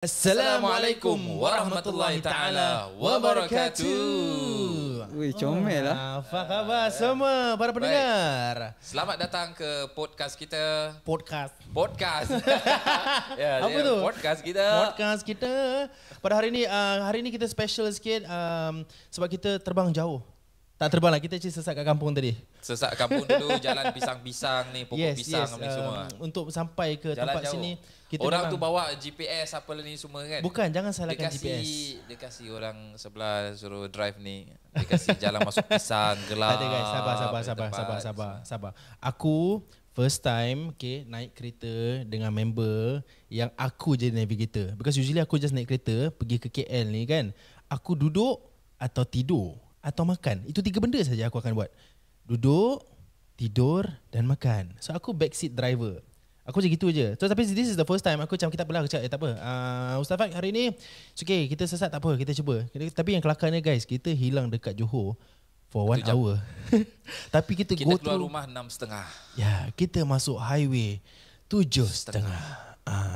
Assalamualaikum warahmatullahi taala wabarakatuh. Wih, comel lah. Apa khabar semua para pendengar? Selamat datang ke podcast kita. Podcast. Ya, Apa tu? Podcast kita. Podcast kita. Pada hari ini kita special sikit sebab kita terbang jauh. Tak terbang lah, kita sesat kat kampung tadi. Sesat kampung dulu, jalan pisang-pisang ni, pokok pisang ni semua. Untuk sampai ke Jalan tempat jauh. sini kita Orang memang, tu bawa GPS apa ni semua kan. bukan, jangan salahkan GPS. Dia kasih orang sebelah suruh drive ni. Dia kasih jalan masuk pisang, gelap. Tak ada guys, sabar. Aku first time naik kereta dengan member yang aku jadi navigator. Because usually aku just naik kereta pergi ke KL ni kan. Aku duduk atau tidur atau makan. Itu 3 benda saja aku akan buat. Duduk, tidur dan makan. So aku backseat driver. Aku macam gitu je. So tapi this is the first time aku macam kita belah, aku cakap tak apa. Ustaz Fak hari ni okay, kita sesat tak apa, kita cuba. Tapi yang kelakarnya guys, kita hilang dekat Johor for 1 hour. Tapi kita go keluar through rumah 6.30. ya, kita masuk highway 7.30.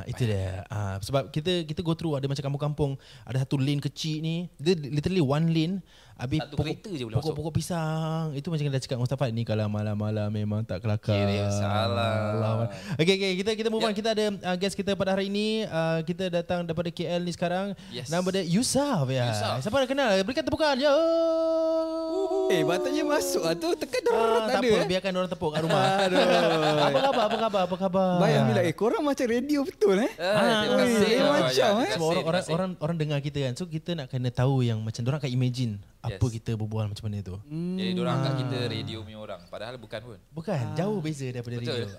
Itu dia. Sebab kita go through ada macam kampung-kampung, ada satu lane kecil ni, dia literally one lane. Habis Satu kereta je boleh masuk. pokok Ah. pisang. Itu macam kita cakap Mustafa ni kalau malam-malam memang tak kelakar. Kira salah. Okay, kita move on. Kita ada guest kita pada hari ini. Kita datang daripada KL ni sekarang. Yes. Nama dia Yusaf ya. Yusaf. Siapa nak kenal? Berikan tepukan. Yo. Patutnya masuk lah tu. Tekan dah Tak ada. apa, biarkan orang tepuk kat rumah. Apa khabar? Bayang bila korang macam radio betul Terima kasih. macam, terima Sebab kasih. orang dengar kita kan. So kita nak kena tahu yang macam orang akan imagine apa Yes. kita berbual macam mana tu. Jadi diorang anggap kita radio punya orang. Padahal bukan pun. Bukan, jauh beza daripada Betul. radio.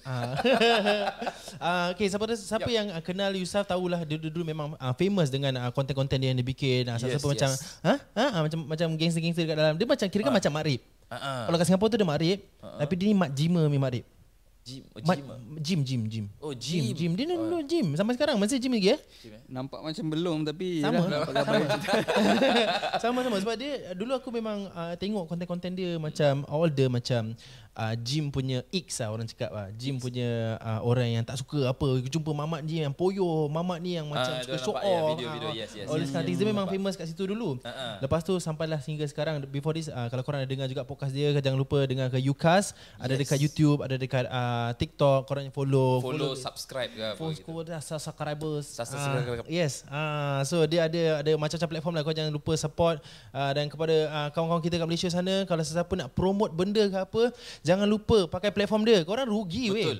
Okay, siapa yang kenal Yusaf tahulah dia dulu memang famous dengan konten-konten dia yang dia bikin. Siapa Yes, macam macam gangster-gangster dekat dalam. Dia macam kira kan macam Mak Rip. Kalau kat Singapura tu dia Mak Rip, tapi dia ni Mak Jima mi Mak Rip. Jim. Oh, Jim. Dia dulu gym sampai sekarang masih gym lagi Nampak macam belum tapi Sama. yelah, nampak gambar. Sama sebab dia dulu aku memang tengok konten-konten dia macam all the macam Jim punya X lah orang cakap lah. Jim punya orang yang tak suka apa, jumpa mamat Jim yang poyo, mamat ni yang macam suka dia show nampak, ya, off. video, yes. All this kind of things. Dia memang famous kat situ dulu. Lepas tu sampailah hingga sekarang. Before this kalau korang ada dengar juga podcast dia, jangan lupa dengar ke Ucast, ada dekat YouTube, ada dekat TikTok, korang follow, subscribe ke apa gitu. subscribers. Subscribe. Yes. So dia ada macam-macam platform lah. Kau jangan lupa support dan kepada kawan-kawan kita kat Malaysia sana, kalau sesiapa nak promote benda ke apa, jangan lupa pakai platform dia. Korang rugi weh.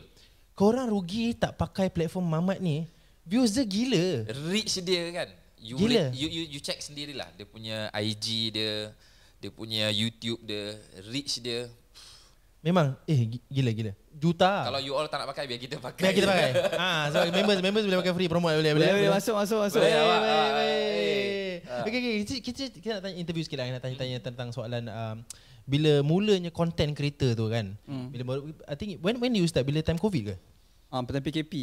Korang rugi tak pakai platform Mamat ni. Views dia gila. Reach dia kan. Gila. You check sendirilah dia punya IG dia punya YouTube dia, reach dia. Memang gila. Juta. Kalau you all tak nak pakai biar kita pakai. Biar kita pakai. So members boleh pakai free, promote boleh. Boleh masuk. Okay, kita nak tanya interview sikit lah. Nak tanya tentang soalan bila mulanya content creator tu kan. Bila I think when you start, bila time COVID ke? Petang PKP.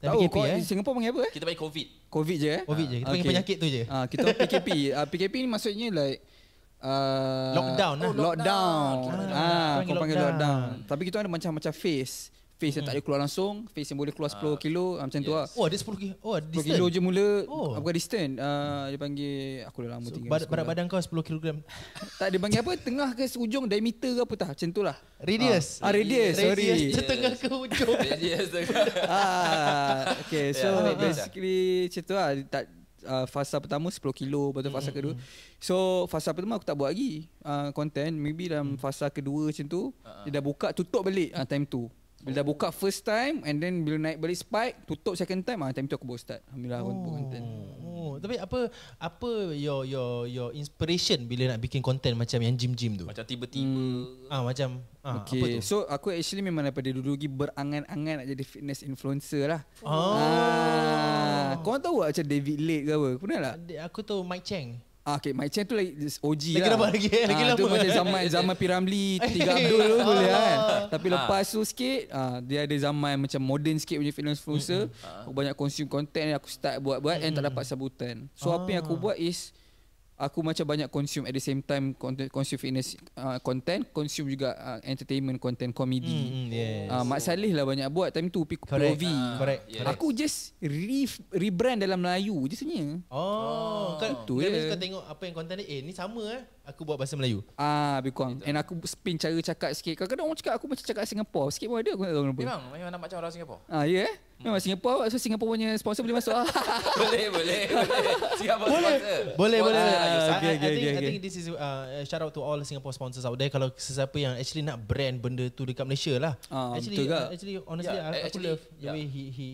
Time Tahu PKP, kau Singapura panggil apa Kita panggil COVID. COVID je COVID je. Kita panggil Okay. penyakit tu je. Kita PKP. PKP ni maksudnya like Lockdown lah. Lockdown. Panggil Kau panggil lockdown. lockdown. Tapi kita ada macam-macam phase yang tak boleh keluar langsung, phase yang boleh keluar 10 kilo, macam tu lah. Oh, ada 10 kilo. Oh, 10 distance. kilo je mula. Oh. Bukan distance. Dia panggil, aku dah lama tinggal Berat badan kau 10 kilogram. Tak, dia panggil apa? Tengah ke ujung diameter ke apa tak? Macam tu lah. Radius. Radius, sorry. Radius setengah ke ujung. Yes. Okay, so Yeah, basically macam tu lah. Fasa pertama 10 kilo, lepas tu fasa kedua. So fasa pertama aku tak buat lagi content. Maybe dalam fasa kedua macam tu, dia dah buka, tutup balik time tu. Bila dah buka first time and then bila naik balik spike, tutup second time, time tu aku baru start. Alhamdulillah aku buat content. Tapi apa your inspiration bila nak bikin content macam yang gym tu? Macam tiba-tiba. Apa tu? Okay, so aku actually memang daripada dulu lagi berangan-angan nak jadi fitness influencer lah. Korang tahu tak macam David Late ke apa? Pernah tak? Aku tahu Mike Cheng. Okay, Mike Cheng tu like OG Lagi lah. lama lagi lama. Tu macam zaman Piramli, Tiga Abdul tu boleh kan. Tapi lepas tu sikit, dia ada zaman macam modern sikit punya fitness influencer. Aku banyak consume content, aku start buat and tak dapat sambutan. So apa yang aku buat is aku macam banyak consume at the same time, consume fitness content, consume juga entertainment content, komedi. Yes. Mak Saleh lah banyak buat time tu Correct. POV. Correct. Aku just rebrand dalam Melayu je sebenarnya. Kau je. kau tengok apa yang konten dia, ni sama aku buat bahasa Melayu. Lebih kurang. And aku spin cara cakap sikit. Kadang-kadang orang cakap aku macam cakap Singapore sikit pun ada, aku tak tahu kenapa. Memang nampak macam orang Singapura. Memang Singapore, so Singapore punya sponsor boleh masuk. boleh. Singapura sponsor. Boleh. Okay, I think this is shout out to all Singapore sponsors out there. Kalau sesiapa yang actually nak brand benda tu dekat Malaysia lah. Actually honestly aku love the way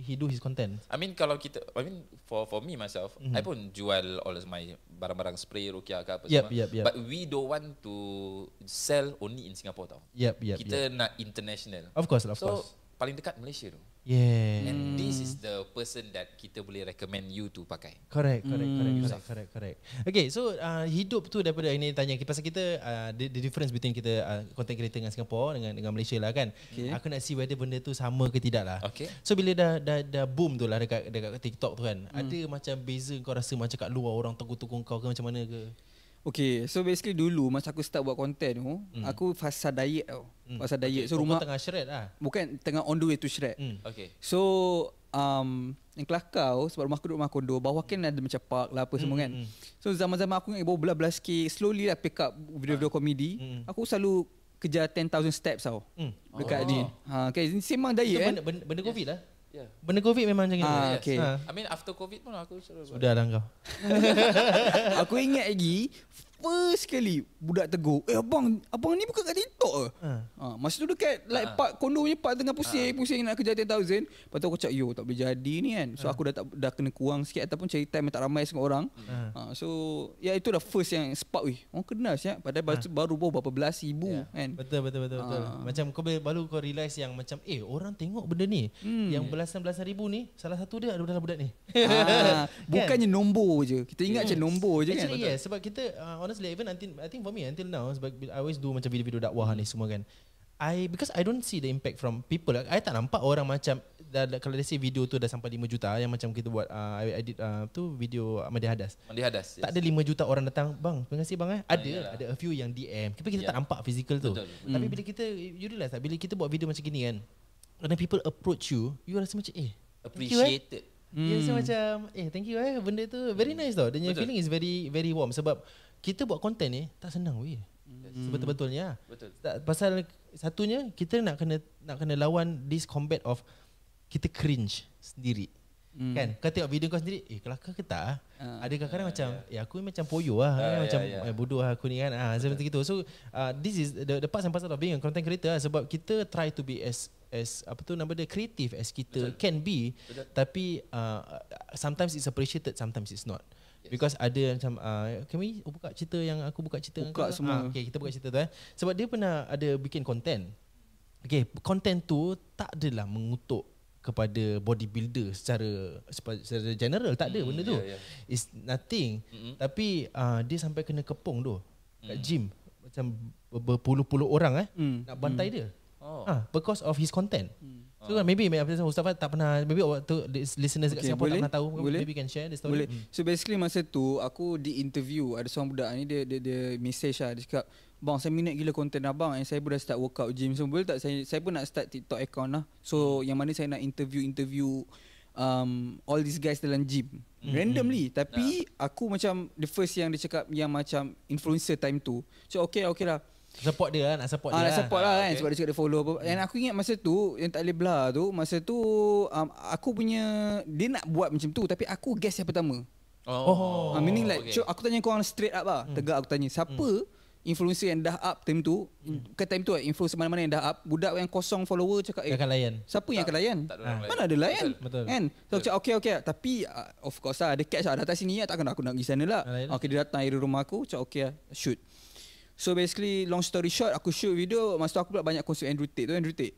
he do his content. I mean for me myself, I pun jual all my barang-barang spray Rukia ke apa semua. But we don't want to sell only in Singapore tau. Kita nak international. Of course. So paling dekat Malaysia tu. Yeah. And this is the person that kita boleh recommend you to pakai. Correct. Okay, so hidup tu daripada ini tanya pasal kita the difference between kita content creator dengan Singapore dengan Malaysia lah kan. Aku nak see whether benda tu sama ke tidak lah. So bila dah boom tu lah dekat TikTok tu kan, ada macam beza kau rasa macam kat luar orang tukung kau ke macam mana ke? Okay, so basically dulu masa aku start buat content tu, aku fasa diet tau. Fasa diet. So rumah tengah shred lah. Bukan, tengah on the way to shred. Okay. So yang kelakar sebab rumah aku duduk rumah kondo, bawah kan ada macam park lah apa semua kan. So zaman-zaman aku ingat bawa belas slowly lah pick up video-video komedi. Aku selalu kejar 10,000 steps tau. Dekat ni. Okay, memang diet kan. Benda COVID lah. Yeah. Benda COVID memang macam gitu. Okay. I mean after COVID pun aku sudah lah kau. Aku ingat lagi first kali budak tegur, abang ni bukan kat TikTok ke? Masa tu dekat like park kondo punya park tengah pusing nak kejar 10,000. Lepas tu aku cakap tak boleh jadi ni kan. So aku dah kena kurang sikit ataupun cari time yang tak ramai sangat orang. So itu dah first yang spark orang kenal siap. Padahal baru berapa belas ribu kan. Betul. Macam baru kau realise yang macam orang tengok benda ni. Yang belasan ribu ni salah satu dia adalah budak ni. Bukannya nombor je. Kita ingat macam nombor je kan. Actually yes, sebab kita honestly even I think for me until now sebab I always do macam video-video dakwah ni semua kan. Because I don't see the impact from people. I tak nampak orang macam kalau let's say video tu dah sampai 5 juta yang macam kita buat I did tu video Mandi Hadas. Yes. Tak ada 5 juta orang datang, bang, terima kasih bang Ada a few yang DM. Kita tak nampak physical tu. Betul. Tapi bila kita you realize tak bila kita buat video macam gini kan, when people approach you rasa macam appreciated. You rasa macam thank you benda tu very nice tau. Dan your feeling is very very warm sebab kita buat konten ni tak senang weh. Sebetul-betulnya. Betul. Pasal satunya kita nak kena lawan this combat of kita cringe sendiri. Kan? Kau tengok video kau sendiri, kelakar ke tak? Ada kadang-kadang macam aku ni macam poyo lah, macam bodoh lah aku ni kan. Seperti itu. So this is the part and parcel of being a content creator sebab kita try to be as creative as kita can be. Tapi sometimes it's appreciated, sometimes it's not. Because ada macam can we buka cerita yang aku buka cerita buka semua. Okay, kita buka cerita tu sebab dia pernah ada bikin content. Okay, content tu tak adalah mengutuk kepada bodybuilder secara general, tak ada benda tu. It's nothing. Tapi dia sampai kena kepung tu kat gym macam berpuluh-puluh orang nak bantai dia. Because of his content. So maybe Mustafa tak pernah, maybe waktu listeners kat Singapore tak pernah tahu, maybe can share the story. So basically masa tu aku di interview, ada seorang budak ni dia message dia cakap, bang saya minat gila konten abang, saya pun dah start workout gym, so boleh tak saya pun nak start TikTok account lah. So yang mana saya nak interview all these guys dalam gym randomly. Tapi aku macam the first yang dia cakap yang macam influencer time tu. So okay lah, support dia lah, nak support dia nak support lah kan, sebab dia cakap dia follow apa. Dan aku ingat masa tu yang tak boleh belah tu, masa tu aku punya, dia nak buat macam tu tapi aku guess yang pertama. Meaning like aku tanya korang straight up lah. Tegak aku tanya siapa influencer yang dah up time tu. Ke time tu influencer mana-mana yang dah up, budak yang kosong follower cakap akan layan. Siapa yang akan layan? Mana ada layan? Betul. Kan? So aku cakap okay. Tapi of course lah, dia catch lah, datang sini takkan aku nak pergi sana lah. Okay, dia datang area rumah aku, cakap okay lah, shoot. So basically long story short, aku shoot video. Masa tu aku pula banyak konsum Andrew Tate.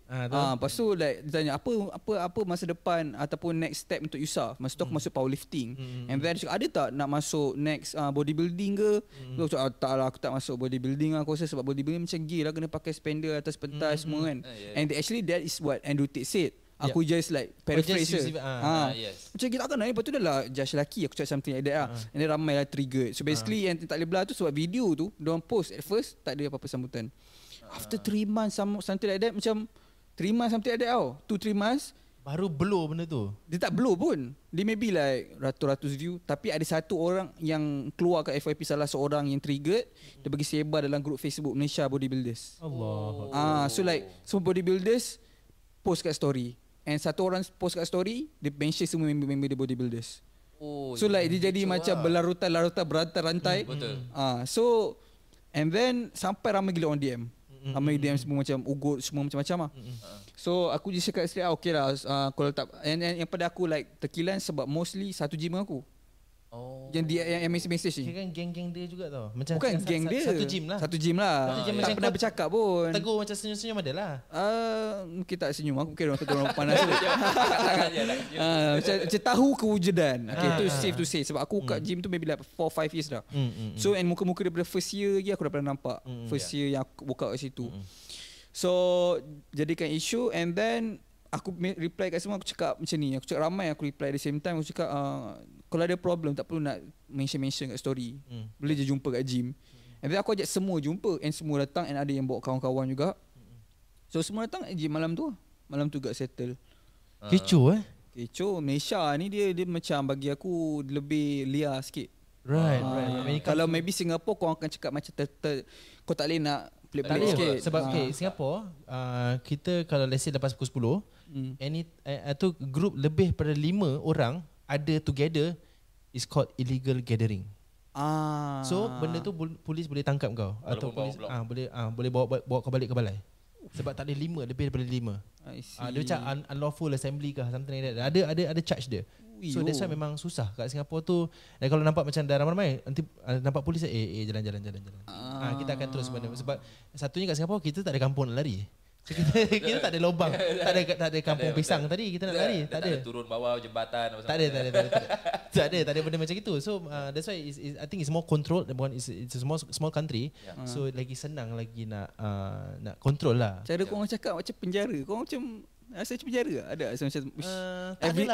Lepas tu like dia tanya apa masa depan ataupun next step untuk Yusuf. Masa tu aku masuk powerlifting. And then dia cakap, ada tak nak masuk next bodybuilding ke? So aku cakap, tak lah, aku tak masuk bodybuilding lah. Aku rasa sebab bodybuilding macam gila lah, kena pakai spender atas pentas semua kan. And actually that is what Andrew Tate said. Aku just like paraphrase je. Yes. Macam kita akan lepas tu dah lah judge lelaki, aku cakap something like that And then ramai lah triggered. So basically yang tak boleh belah tu sebab video tu diorang post at first tak ada apa-apa sambutan. After 3 months something like that, macam 3 months something like that tau, 2-3 months baru blow benda tu. dia tak blow pun. Dia maybe like ratus-ratus view, tapi ada satu orang yang keluar kat FYP, salah seorang yang triggered, dia bagi sebar dalam grup Facebook Malaysia Bodybuilders. Allah. So like semua bodybuilders post kat story, and satu orang post kat story, dia mention semua member-member dia bodybuilders. So like dia jadi macam berlarutan-larutan, berantai-rantai. Betul. So and then sampai ramai gila orang DM. Ramai DM semua macam ugut, semua macam-macam lah. So aku just cakap straight okay lah, kalau tak, and yang pada aku like terkilan sebab mostly satu gym aku. Yang dia yang message ni. Kira kan geng-geng dia juga tau. Macam Bukan geng dia. Satu gym lah. Satu gym lah. Tak pernah bercakap pun. Tegur macam senyum-senyum ada lah. Mungkin tak senyum. Aku kira orang tegur orang panas. Macam tahu kewujudan. Okay, itu safe to say. Sebab aku kat gym tu maybe like 4-5 years dah. So and muka-muka daripada first year lagi aku dah pernah nampak. First year yang aku buka kat situ. So jadikan issue, and then aku reply kat semua, aku cakap macam ni. Aku cakap ramai, aku reply at the same time. Aku cakap kalau ada problem tak perlu nak mention kat story. Boleh je jumpa kat gym. And then aku ajak semua jumpa, and semua datang, and ada yang bawa kawan-kawan juga. So semua datang gym malam tu. Malam tu gak settle. Kecoh Kecoh. Malaysia ni dia macam bagi aku lebih liar sikit. Right. Kalau maybe Singapore kau akan cakap macam kau tak boleh nak pelik-pelik sikit. Sebab Singapore kita kalau let's say lepas pukul 10 tu group lebih pada 5 orang ada together is called illegal gathering. So benda tu polis boleh tangkap kau atau polis boleh bawa kau balik ke balai. Sebab tak ada 5, lebih daripada 5. Dia macam unlawful assembly ke something like that. Ada charge dia. So that's why memang susah kat Singapore tu. Dan kalau nampak macam dah ramai-ramai, nanti nampak polis jalan. Kita akan terus benda. Sebab satunya kat Singapore kita tak ada kampung nak lari. So kita tak ada lubang, tak ada kampung pisang tadi kita nak lari, tak ada. Turun bawah jembatan tak ada benda macam itu. So that's why I think it's more controlled. It's a small country. So lagi senang lagi nak control lah. Cara kau orang cakap macam penjara. Kau macam rasa macam penjara tak? Ada macam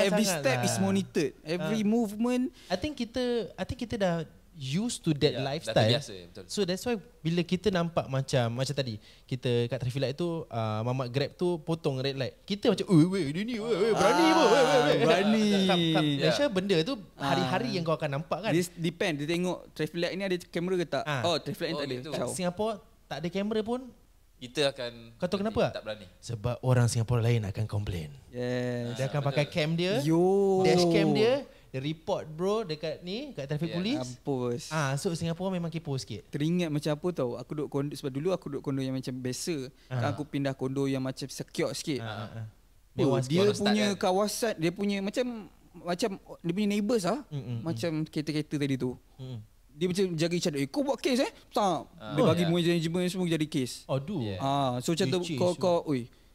every step is monitored. Every movement. I think kita dah used to that lifestyle. Biasa, betul. So that's why bila kita nampak macam tadi kita kat traffic light tu mamat Grab tu potong red light, kita macam dia ni berani berani. Kat Malaysia benda tu hari-hari yang kau akan nampak kan. This depend, dia tengok traffic light ni ada kamera ke tak. Traffic light tak ada. Kat Singapore tak ada kamera pun kita akan, kau tahu kenapa? Tak berani. Sebab orang Singapore lain akan komplain. Yes. Dia akan pakai cam dia, dash cam dia report bro dekat ni kat traffic police. Mampus. So Singapura memang kepo sikit. Teringat macam apa tau, aku duduk kondo, sebab dulu aku duduk kondo yang macam biasa. Kan aku pindah kondo yang macam secure sikit. Dia punya kawasan, dia punya macam dia punya neighbours macam kereta-kereta tadi tu. Dia macam jaga each other. Kau buat kes tak. Dia bagi management semua jadi kes. So macam tu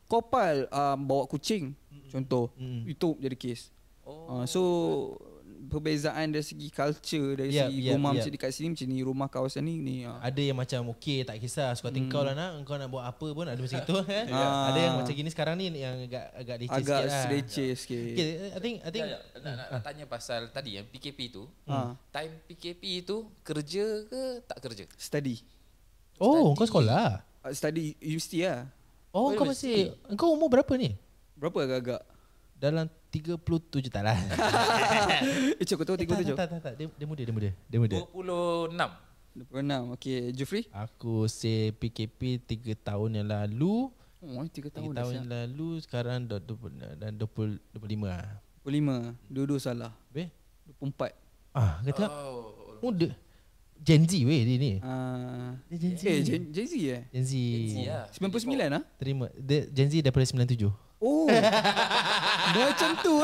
kau pal bawa kucing contoh, itu jadi kes. So perbezaan dari segi culture, dari segi rumah macam dekat sini macam ni, rumah kawasan ni ada yang macam okey tak kisah suka kau lah kau nak buat apa pun ada macam itu kan. Ada yang macam gini sekarang ni yang agak leceh sikit. Okay, I think nak tanya pasal tadi yang PKP tu. Time PKP tu kerja ke tak kerja? Study. Kau sekolah? Study universiti lah. Kau masih, kau umur berapa ni? Berapa agak-agak? Dalam 37 tak lah. Kau tahu 37? Tak. Dia muda. 26. Okay, Jufri? Aku say PKP 3 tahun yang lalu. 3 tahun yang lalu. Sekarang dah 25 lah. 25. Dua-dua salah. 24. Kata muda. Gen Z weh dia ni. Gen Z. Gen Z Gen Z. 99 lah. Terima. Gen Z daripada 97. Macam tu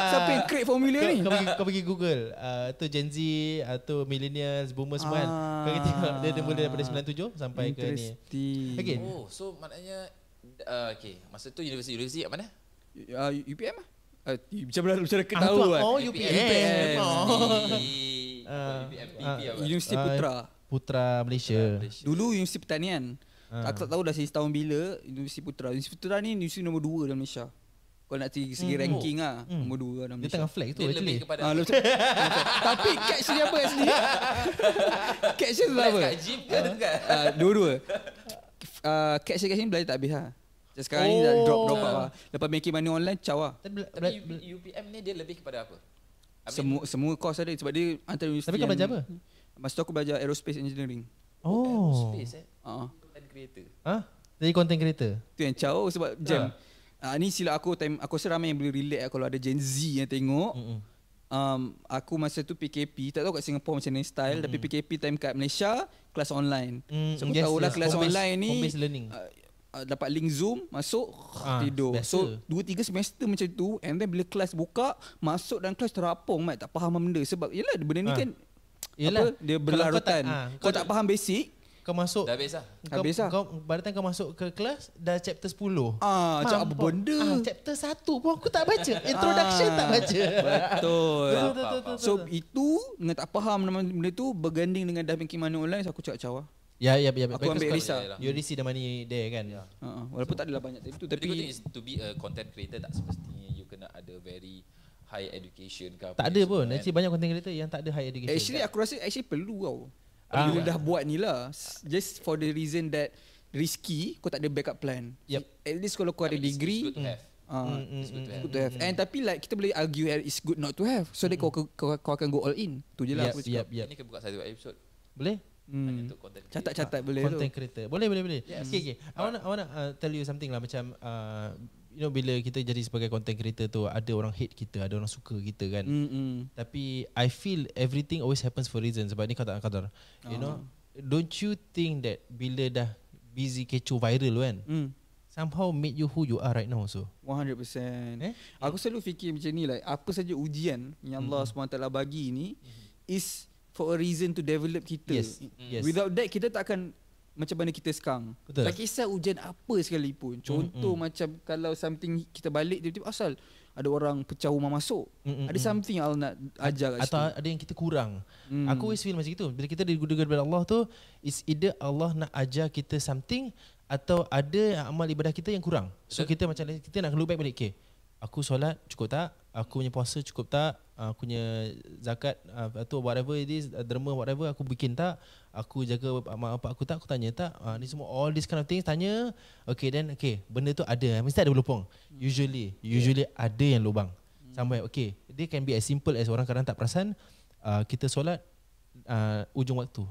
siapa yang create formula ni? Kau pergi Google tu Gen Z atau millennials, boomers semua kan. Kau tengok dia mula daripada 97 sampai ke ni. Okay. So maknanya masa tu universiti kat mana? UPM lah. Macam ketahu kan. UPM. Universiti Putra Malaysia. Dulu Universiti Pertanian. Aku tak tahu dah setahun bila Universiti Putra. Universiti Putra ni universiti nombor 2 dalam Malaysia. Kalau nak segi ranking nombor 2 dalam Dia Malaysia. tengah flag tu Dia actually. lebih kepada Tapi catch dia apa actually? Catch dia tu apa? kat gym ke dekat? Dua-dua. Catch dia belajar tak habis lah. Sekarang ni dah drop lah. Lepas making money online, caw lah. Tapi UPM ni dia lebih kepada apa? Semua course ada sebab dia antara universiti. Tapi kau belajar apa? Masa tu aku belajar aerospace engineering. Aerospace content creator. Jadi content creator. Tu yang caw sebab jam. Ni silap aku rasa ramai yang boleh relate kalau ada Gen Z yang tengok. Aku masa tu PKP, tak tahu kat Singapore macam mana style, tapi PKP time kat Malaysia kelas online. So aku tahulah kelas online ni home based learning. Dapat link Zoom, masuk tidur. Biasa. So 2-3 semester macam tu, and then bila kelas buka, masuk dalam kelas terapung, tak faham benda sebab yalah benda ni kan Yelah, dia berlarutan. Kau tak faham basic, kau masuk Dah habis lah. Habis lah. Kau pada time kau masuk ke kelas dah chapter 10. macam apa benda. Chapter 1 pun aku tak baca. Introduction tak baca. Betul. Betul. So itu dengan tak faham benda tu berganding dengan dah making money online, so aku cakap caw. Ya. Aku ambil risau. You already see the money there kan. Walaupun tak adalah banyak tu, Tapi tapi to be a content creator tak semestinya you kena ada very high education ke apa. Tak ada pun. Actually banyak content creator yang tak ada high education. actually aku rasa perlu tau. Bila dah buat ni lah, just for the reason that risky, kau tak ada backup plan. Yep. At least kalau kau ada degree, It's good to have. it's good to have. And tapi like kita boleh argue it's good not to have, so that kau akan go all in. Tu je lah aku cakap. Yep. Ini kita buka satu episod Boleh? hanya untuk content creator. Catat-catat boleh tu. Content creator. Boleh. Yes. Okay. I wanna tell you something lah, macam you know, bila kita jadi sebagai content creator tu, ada orang hate kita, ada orang suka kita kan. Tapi I feel everything always happens for reason. Sebab ni kau tak qadar. You know, don't you think that bila dah busy kecoh viral kan, somehow made you who you are right now also? 100%. Aku selalu fikir macam ni, like apa saja ujian yang Allah SWT bagi ni is for a reason to develop kita. Yes. Without that kita tak akan macam mana kita sekarang. Betul. Tak kisah ujian apa sekalipun. Contoh macam kalau something kita balik tiba-tiba asal ada orang pecah rumah masuk. Ada something yang Allah nak ajar kat situ. Atau ada yang kita kurang. Aku always feel macam itu. Bila kita digunakan oleh Allah tu, is either Allah nak ajar kita something atau ada amal ibadah kita yang kurang. So kita macam kita nak look back balik, okay, aku solat cukup tak? Aku punya puasa cukup tak? Aku punya zakat atau whatever it is, derma whatever aku bikin tak? Aku jaga mak bapak aku tak? Aku tanya tak? Ni semua all this kind of things tanya. Okay, then okay, benda tu ada, mesti ada berlubang. Usually ada yang lubang. Sampai okay, dia can be as simple as orang kadang tak perasan, kita solat ujung waktu.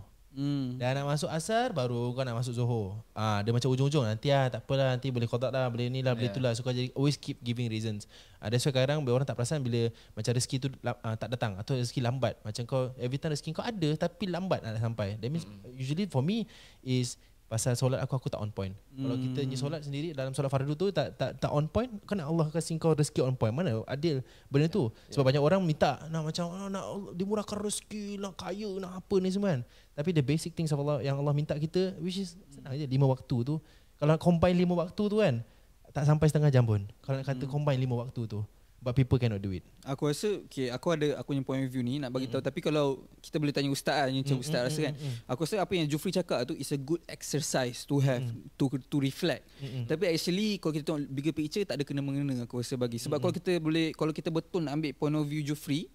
Dah nak masuk asar baru kau nak masuk Zohor. Dia macam ujung-ujung, nanti tak apalah, nanti boleh qada lah, boleh ni lah, boleh tu lah. So kau jadi always keep giving reasons. That's why kadang orang tak perasan bila macam rezeki tu tak datang atau rezeki lambat. Macam kau every time rezeki kau ada tapi lambat nak sampai. That means usually for me is pasal solat aku tak on point. Kalau kita ni solat sendiri dalam solat fardu tu tak on point, kan Allah kasih kau rezeki on point. Mana adil benda tu? Sebab banyak orang minta nak macam nak dimurahkan rezeki, nak kaya, nak apa ni semua kan. Tapi the basic things of Allah yang Allah minta kita, which is senang je 5 waktu tu. Kalau nak combine 5 waktu tu kan, tak sampai setengah jam pun. Kalau nak kata combine 5 waktu tu. But people cannot do it. Aku rasa okay, aku punya point of view ni nak bagi tahu, tapi kalau kita boleh tanya ustaz yang macam ustaz rasa kan, aku rasa apa yang Jufri cakap tu is a good exercise to have to reflect. Tapi actually kalau kita tengok bigger picture tak ada kena mengena aku rasa bagi. Sebab kalau kita betul nak ambil point of view Jufri,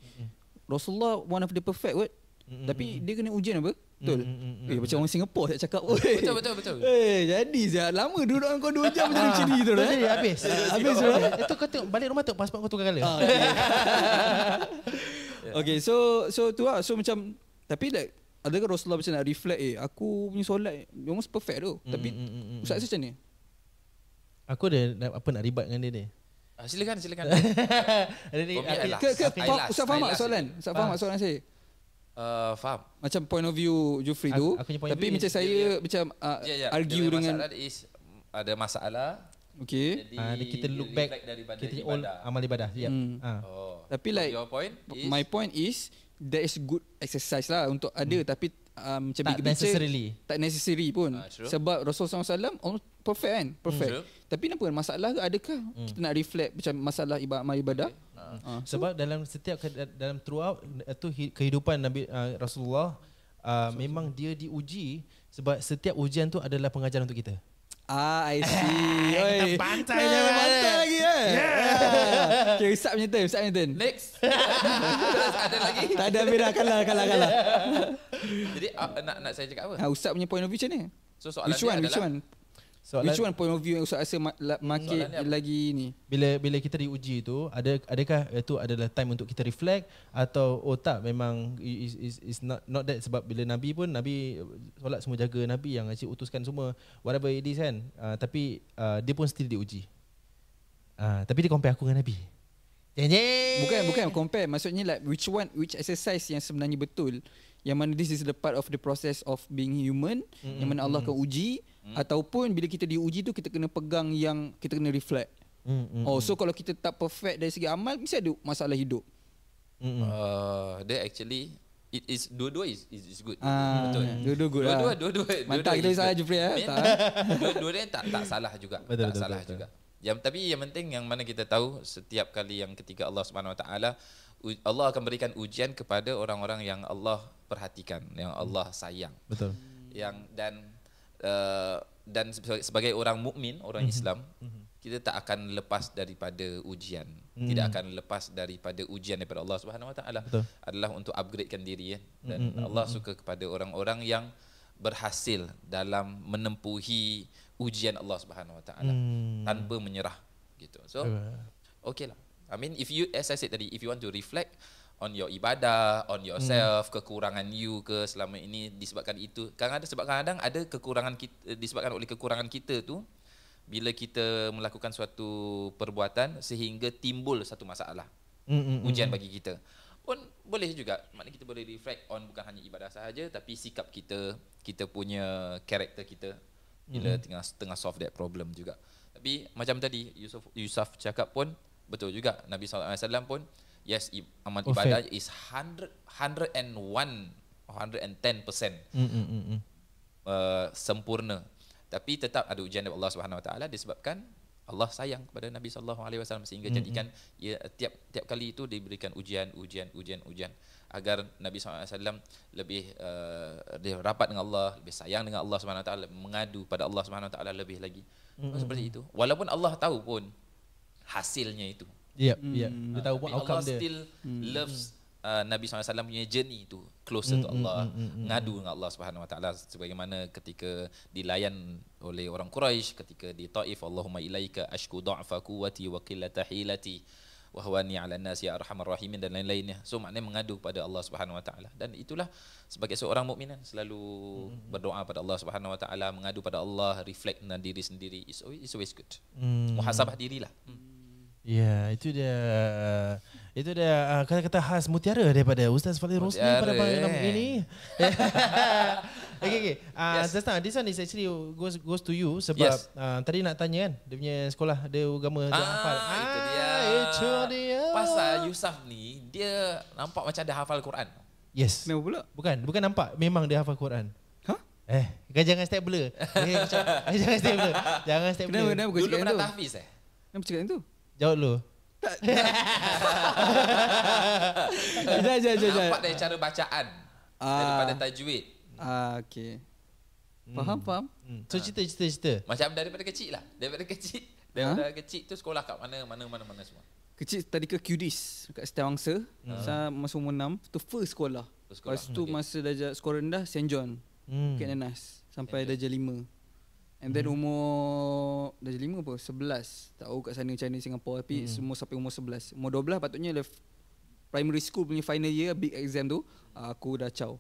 Rasulullah one of the perfect word. Tapi dia kena ujian apa? Betul. Macam orang Singapore tak cakap. Betul. Jadi lama duduk dengan kau 2 jam macam ni tu dah. Jadi habis. Itu kau tengok balik rumah tengok pasport kau tukar colour. Okay, so tu lah. So macam, tapi like adakah Rasulullah macam nak reflect aku punya solat almost perfect tu. Tapi Ustaz macam ni? Aku ada nak ribat dengan dia ni. Silakan. Ustaz faham tak soalan? Ustaz faham tak soalan saya? Faham. Macam point of view Jufri tu. Tapi macam saya macam argue dengan masalah is ada masalah. Okay. Jadi kita look back kita all amal ibadah. Tapi like your point is, my point is that is good exercise lah untuk ada, tapi macam tak necessary pun. Sebab Rasulullah SAW almost perfect kan? Perfect. Tapi kenapa masalah ke? Adakah kita nak reflect macam masalah ibadah? Sebab dalam throughout tu kehidupan Nabi Rasulullah, memang dia diuji, sebab setiap ujian tu adalah pengajaran untuk kita. I see. Kita pantai je lagi lagi Okay, Ustaz punya turn. Next. Terus ada lagi? Tak ada, beda, kalah. Jadi nak saya cakap apa? Ustaz punya point of view macam ni. So soalan Which one? Which one point of view yang Ustaz rasa market lagi ni? Bila kita diuji tu, adakah itu adalah time untuk kita reflect atau tak, memang is not that, sebab bila Nabi solat semua jaga, Nabi yang asyik utuskan semua whatever it is kan, tapi dia pun still diuji. Tapi dia compare aku dengan Nabi. Bukan compare, maksudnya like which exercise yang sebenarnya betul, yang mana this is the part of the process of being human, yang mana Allah akan uji, ataupun bila kita diuji tu kita kena pegang yang kita kena reflect. So kalau kita tak perfect dari segi amal, mesti ada masalah hidup. Dia actually it is dua-dua is good. Betul. Dua-dua good. Dua-dua. Mantap, kita salah Jufri Dua-dua tak salah juga. Betul. Juga. Tapi yang penting yang mana kita tahu, setiap kali yang ketika Allah Subhanahu Wa Taala, Allah akan berikan ujian kepada orang-orang yang Allah perhatikan, yang Allah sayang. Betul. Dan sebagai orang mukmin, orang Islam, kita tak akan lepas daripada ujian. Tidak akan lepas daripada ujian daripada Allah Subhanahu Wa Taala. Adalah untuk upgradekan diri, dan Allah suka kepada orang-orang yang berhasil dalam menempuhi ujian Allah Subhanahu Wa Taala tanpa menyerah gitu. So okeylah. I mean, as I said tadi, if you want to reflect on your ibadah, on yourself, kekurangan you ke selama ini disebabkan itu. Kadang-kadang ada kekurangan kita, disebabkan oleh kekurangan kita tu, bila kita melakukan suatu perbuatan sehingga timbul satu masalah, ujian bagi kita. Pun boleh juga, maknanya kita boleh reflect on bukan hanya ibadah sahaja, tapi sikap kita, kita punya karakter kita bila tengah solve that problem juga. Tapi macam tadi Yusuf cakap pun betul juga, Nabi SAW pun yes, amal ibadah is 110% sempurna, tapi tetap ada ujian dari Allah Subhanahu Wa Taala disebabkan Allah sayang kepada Nabi SAW sehingga jadikan tiap kali itu diberikan ujian agar Nabi SAW lebih rapat dengan Allah, lebih sayang dengan Allah Subhanahu Wa Taala, mengadu pada Allah Subhanahu Wa Taala lebih lagi. Seperti itu. Walaupun Allah tahu pun hasilnya itu. Dia tahu pun outcome dia. Allah still loves Nabi SAW punya journey itu, closer to Allah, ngadu dengan Allah Subhanahu Wa Taala, sebagaimana ketika dilayan oleh orang Quraisy ketika di Taif, Allahumma ilaika ashku dha'fa quwwati wa qillata hilati wa huwani 'ala an-nasi arhamar rahimin, dan lain-lainnya. So maknanya mengadu pada Allah Subhanahu Wa Taala, dan itulah sebagai seorang mukmin selalu berdoa pada Allah Subhanahu Wa Taala, mengadu pada Allah, reflect dengan diri sendiri, is always good. Muhasabah dirilah. Ya, itu dia kata-kata khas mutiara daripada Ustaz Fadil Rosli pada malam ini. Okay. Just now, this one is actually goes to you sebab tadi nak tanya kan, dia punya sekolah dia agama dia hafal. Itu dia. Pasal Yusuf ni, dia nampak macam dia hafal Quran. Yes. Kenapa pula? Bukan nampak, memang dia hafal Quran. Jangan step blur. Jangan step blur. Kenapa dulu pernah tahfiz Kenapa cakap itu? Jawab dulu. Nampak dari cara bacaan daripada tajwid. Okay. Faham. So cerita. Macam daripada kecil lah. Daripada kecil tu sekolah kat mana semua. Kecil tadi ke QDIS kat Setiawangsa. Saya masa umur 6 tu first sekolah. Lepas tu masa darjah sekolah rendah St. John, Bukit Nanas sampai darjah 5. And then umur darjah 5 apa? 11. Tak tahu kat sana macam mana Singapore, tapi semua sampai umur 11. Umur 12 patutnya primary school punya final year big exam tu, aku dah caw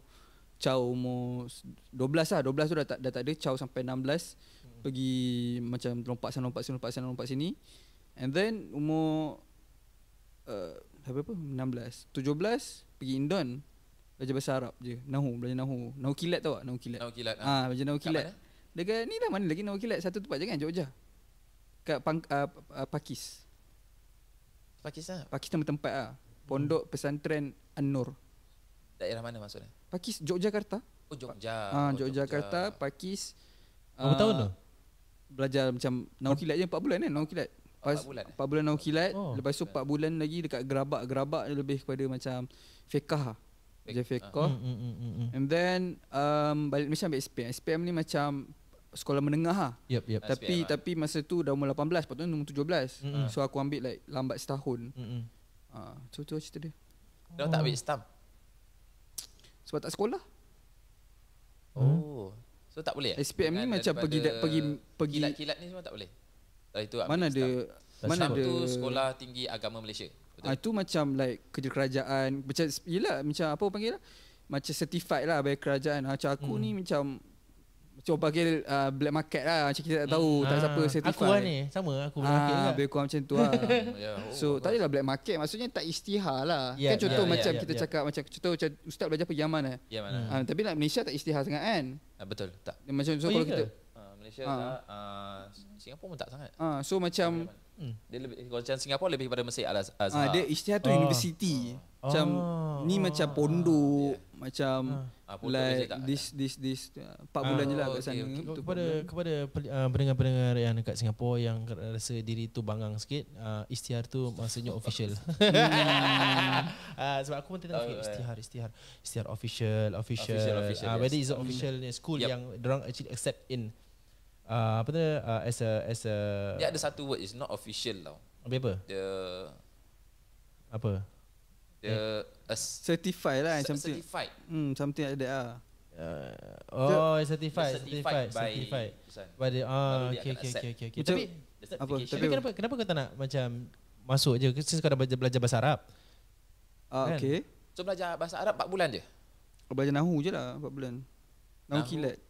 umur 12 lah. 12 tu dah tak ada, caw sampai 16. Pergi macam lompat sana sini. And then umur berapa? 16. 17 pergi Indon. Belajar bahasa Arab je. Belajar Nahu. Nahu kilat tahu tak? Nahu kilat. Belajar Nahu kilat. Dekat ni lah, mana lagi Nahu kilat? Satu tempat je kan, Jogja. Kat Pakis. Pakis lah? Pakis tempat lah. Pondok Pesantren An-Nur. Daerah mana maksudnya? Pakis, Yogyakarta. Oh, Jogja. Yogyakarta, Pakis. Berapa tahun tu? Belajar macam Nahu kilat je 4 bulan kan, Nahu kilat. 4 bulan Nahu kilat. Lepas tu 4 bulan lagi dekat Gerabak lebih kepada macam fiqah. Belajar fiqah. And then balik Malaysia ambil SPM. SPM ni macam sekolah menengah lah. Yep. Tapi masa tu dah umur 18, patutnya umur 17. So aku ambil like lambat setahun. So tu cerita dia. Dah tak ambil STAM? Sebab tak sekolah. Oh. So tak boleh? SPM ni macam pergi kilat-kilat ni semua tak boleh? Itu mana ada STAM tu Sekolah Tinggi Agama Malaysia. Itu macam like kerja kerajaan, macam yelah, macam apa panggil lah, macam certified lah bagi kerajaan. Macam aku ni macam panggil black market lah, macam kita tak tahu, tak siapa certified. Aku lah ni, sama aku black market juga. Lebih kurang macam tu lah. So tak adalah black market, maksudnya tak istihar lah. Kan contoh macam kita cakap, macam contoh macam ustaz belajar pergi Yaman lah. Tapi nak Malaysia tak istihar sangat kan. Betul, tak. Macam so kalau kita Malaysia tak, Singapura pun tak sangat. So macam dia lebih, kalau macam Singapura lebih kepada Masjid Al-Azhar. Dia istihar tu universiti. Macam ni macam pondok, macam like this 4 bulan je lah kat sana. Kepada pendengar-pendengar yang dekat Singapura yang rasa diri tu bangang sikit, istihar tu maksudnya official. Sebab aku pun tengok istihar official. Whether is official school yang dorang actually accept in as a dia ada satu word is not official tau. Apa? Certified lah, certified. Something like that lah. Certified. Okay. Tapi kenapa kau tak nak macam masuk je? Since kau dah belajar bahasa Arab. Okay. So belajar bahasa Arab 4 bulan je? Kau belajar Nahu je lah 4 bulan. Nahu kilat.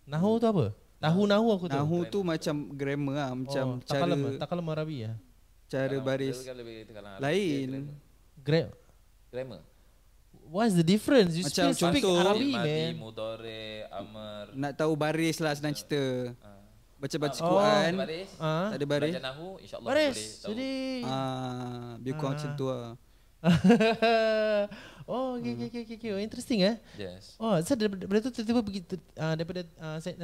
Nahu tu apa? Nahu aku tu. Nahu tu macam grammar lah, macam cara takalam Arabi lah. Cara baris lain. Grammar. What's the difference? You macam speak contoh Arabi, madi, man. mudhari, amr. Nak tahu baris lah senang cerita. Baca Quran, tak ada baris. Belajar Nahu, insya-Allah baris. boleh tahu. Jadi biar kurang macam tu lah. Okay. Interesting Yes. So daripada tu tiba-tiba pergi daripada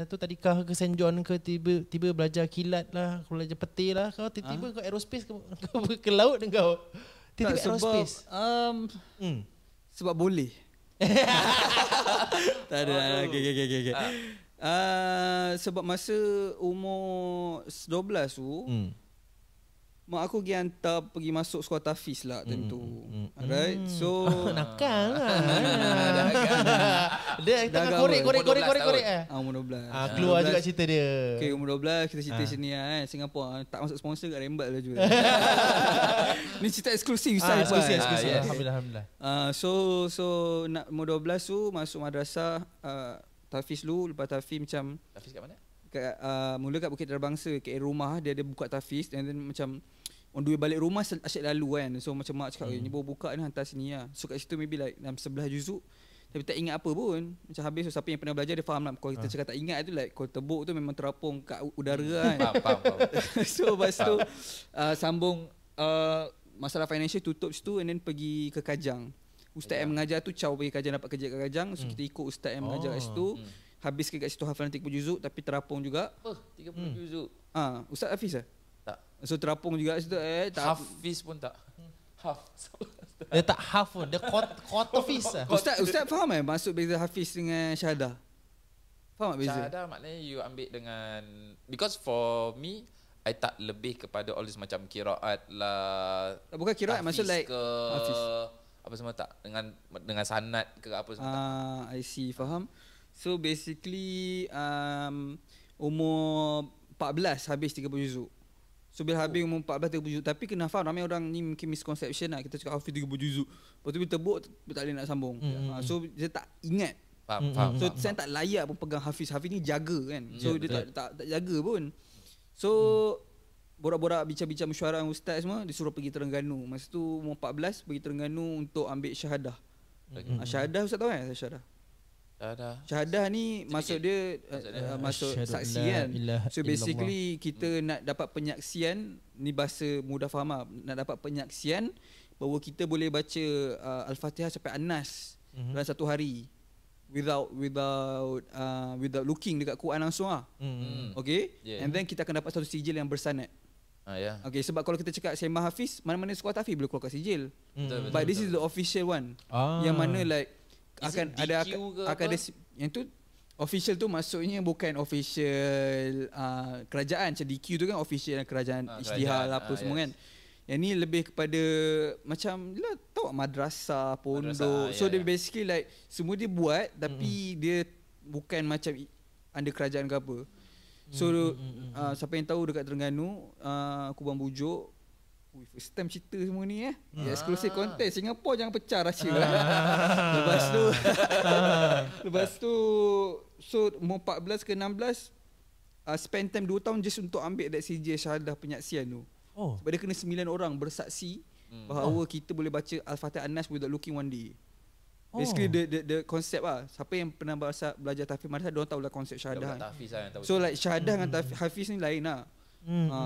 tu tadikah ke St. John ke tiba belajar kilat lah, belajar peti lah, kau tiba-tiba kau aerospace kau ke laut dan kau tiba-tiba aerospace. Sebab boleh. Tak ada. Okay. Sebab masa umur 12 tu mak aku pergi hantar pergi masuk sekolah tahfiz lah tentu. Alright. So nakal lah. Dia tengah korek. Umur 12. Keluar juga cerita dia. Okay, umur 12 kita cerita sini lah Singapura tak masuk sponsor kat Rembat lah juga. Ni cerita eksklusif eksklusif. Alhamdulillah. So nak umur 12 tu masuk madrasah tahfiz dulu. Lepas tahfiz macam tahfiz kat mana? Mula kat Bukit Darabangsa, kat rumah dia ada buka tahfiz, and then macam on the way balik rumah asyik lalu kan. So macam mak cakap ni baru buka ni, hantar sini lah. So kat situ maybe like dalam 11 juzuk, tapi tak ingat apa pun. Macam habis, so siapa yang pernah belajar dia faham lah. Kalau kita cakap tak ingat tu like kalau tebuk tu memang terapung kat udara kan. Faham. So lepas tu sambung masalah financial tutup situ, and then pergi ke Kajang. Ustaz yang mengajar tu pergi Kajang, dapat kerja kat Kajang. So kita ikut ustaz yang mengajar kat situ. Habis kat situ hafalan 30 juzuk tapi terapung juga. 30 juzuk. Ustaz Hafiz lah? Tak. So terapung juga situ tak. Hafiz pun tak. Dia tak half pun, dia quarter Hafiz lah. Ustaz faham maksud beza Hafiz dengan syahadah? Faham tak beza? Syahadah maknanya you ambil dengan, because for me I tak lebih kepada all this macam qiraat lah. Bukan qiraat, maksud like Hafiz apa semua tak dengan sanad ke apa semua tak. I see, faham. So basically umur 14 habis 30 juzuk. So bila habis umur 14 30 juzuk, tapi kena faham ramai orang ni mungkin misconception lah. Kita cakap hafiz 30 juzuk, lepas tu bila tebuk tak boleh nak sambung. So dia tak ingat. Faham. So saya tak layak pun pegang hafiz. Hafiz ni jaga kan. So dia tak jaga pun. So borak-borak bincang-bincang mesyuarat dengan ustaz semua, disuruh pergi Terengganu. Masa tu umur 14 pergi Terengganu untuk ambil syahadah. Syahadah ustaz tahu kan syahadah? Syahadah ni maksud dia masuk saksi kan. So basically kita nak dapat penyaksian, ni bahasa mudah faham lah, nak dapat penyaksian bahawa kita boleh baca Al-Fatihah sampai An-Nas dalam satu hari without looking dekat Quran langsung lah. Okay. And then kita akan dapat satu sijil yang bersanad. Okay, sebab kalau kita cakap Sembah Hafiz, mana-mana sekolah tahfiz boleh keluar sijil. But this is the official one. Yang mana like akan ada yang tu Official tu maksudnya bukan official kerajaan. Macam DQ tu kan official kerajaan Isytihar apa semua kan. Yang ni lebih kepada macam lah, tahu madrasah, pondok. So dia basically like semua dia buat tapi dia bukan macam under kerajaan ke apa. So siapa yang tahu dekat Terengganu, Kubang Bujuk, first time cerita semua ni exclusive content. Singapore jangan pecah rahsia. Lepas tu so umur 14 ke 16 spend time 2 tahun just untuk ambil that CJ syahadah penyaksian tu. Sebab dia kena 9 orang bersaksi bahawa kita boleh baca Al-Fatihah An-Nas without looking one day. Basically the concept siapa yang pernah belajar tahfiz madrasah dia tahu lah konsep syahadah. So like syahadah dengan hafiz ni lain lah.